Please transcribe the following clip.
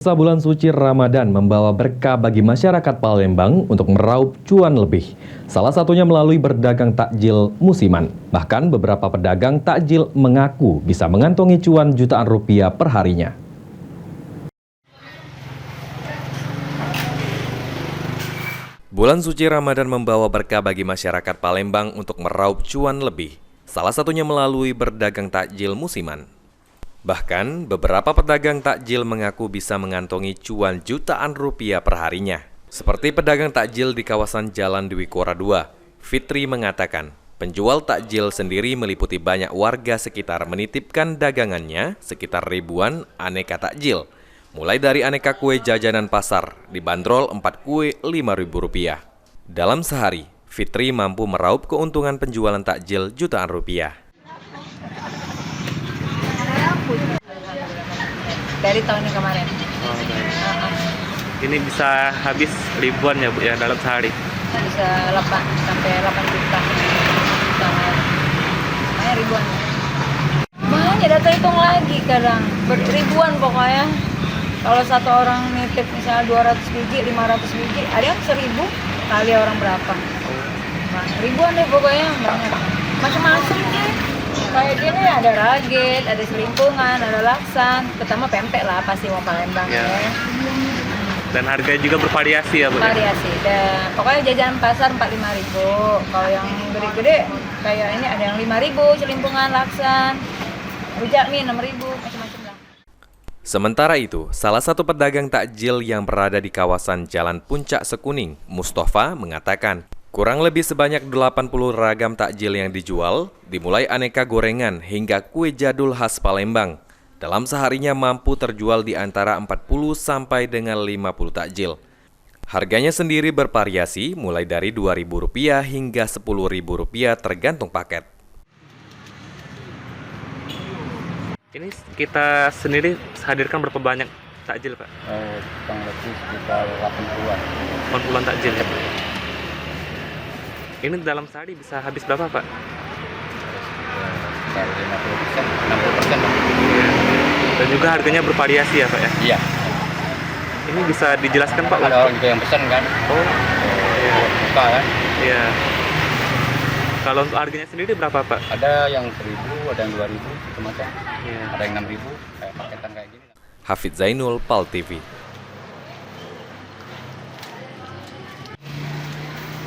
Puasa bulan suci Ramadan membawa berkah bagi masyarakat Palembang untuk meraup cuan lebih. Salah satunya melalui berdagang takjil musiman. Bahkan beberapa pedagang takjil mengaku bisa mengantongi cuan jutaan rupiah per harinya. Bulan suci Ramadan membawa berkah bagi masyarakat Palembang untuk meraup cuan lebih. Salah satunya melalui berdagang takjil musiman. Bahkan, beberapa pedagang takjil mengaku bisa mengantongi cuan jutaan rupiah per harinya. Seperti pedagang takjil di kawasan Jalan Dwi Kora 2, Fitri mengatakan, penjual takjil sendiri meliputi banyak warga sekitar menitipkan dagangannya sekitar ribuan aneka takjil. Mulai dari aneka kue jajanan pasar, dibanderol 4 kue Rp5.000. Dalam sehari, Fitri mampu meraup keuntungan penjualan takjil jutaan rupiah. Dari tahun yang kemarin. Oh, baik. Ini bisa habis ribuan ya Bu ya dalam sehari? Bisa 8 sampai 8 juta. Makanya ribuan. Makanya data hitung lagi kadang ribuan pokoknya. Kalau satu orang nitip misalnya 200 biji, 500 biji, ada yang 1000 kali orang berapa. Nah, ribuan deh pokoknya banyak. Macam-macam deh. Kayak gini ada raget, ada selimpungan, ada laksan, terutama pempek lah pasti mau Palembang ya. Dan harganya juga bervariasi ya Bu? Variasi, dan pokoknya jajanan pasar 45.000. Kalau yang gede-gede kayak ini ada yang 5.000, selimpungan, laksan, rujak mie 6.000, macam-macam lah. Sementara itu, salah satu pedagang takjil yang berada di kawasan Jalan Puncak Sekuning, Mustafa, mengatakan, kurang lebih sebanyak 80 ragam takjil yang dijual, dimulai aneka gorengan hingga kue jadul khas Palembang. Dalam seharinya mampu terjual di antara 40 sampai dengan 50 takjil. Harganya sendiri bervariasi mulai dari Rp2.000 hingga Rp10.000 tergantung paket. Ini kita sendiri hadirkan berapa banyak takjil Pak? Kurang lebih sekitar 80-an. 80-an takjil ya? Ini dalam sehari bisa habis berapa Pak? Sekitar 50%, 60%. Dan juga harganya bervariasi ya Pak ya? Iya. Ini bisa dijelaskan Pak? Ada orang juga yang pesan kan? Oh, iya. Buka kan? Iya. Kalau untuk harganya sendiri berapa Pak? Ada yang 1.000, ada yang 2.000, macam-macam. Iya. Ada yang 6.000, kayak paketan kayak gini. Hafidz Zainul, PAL TV.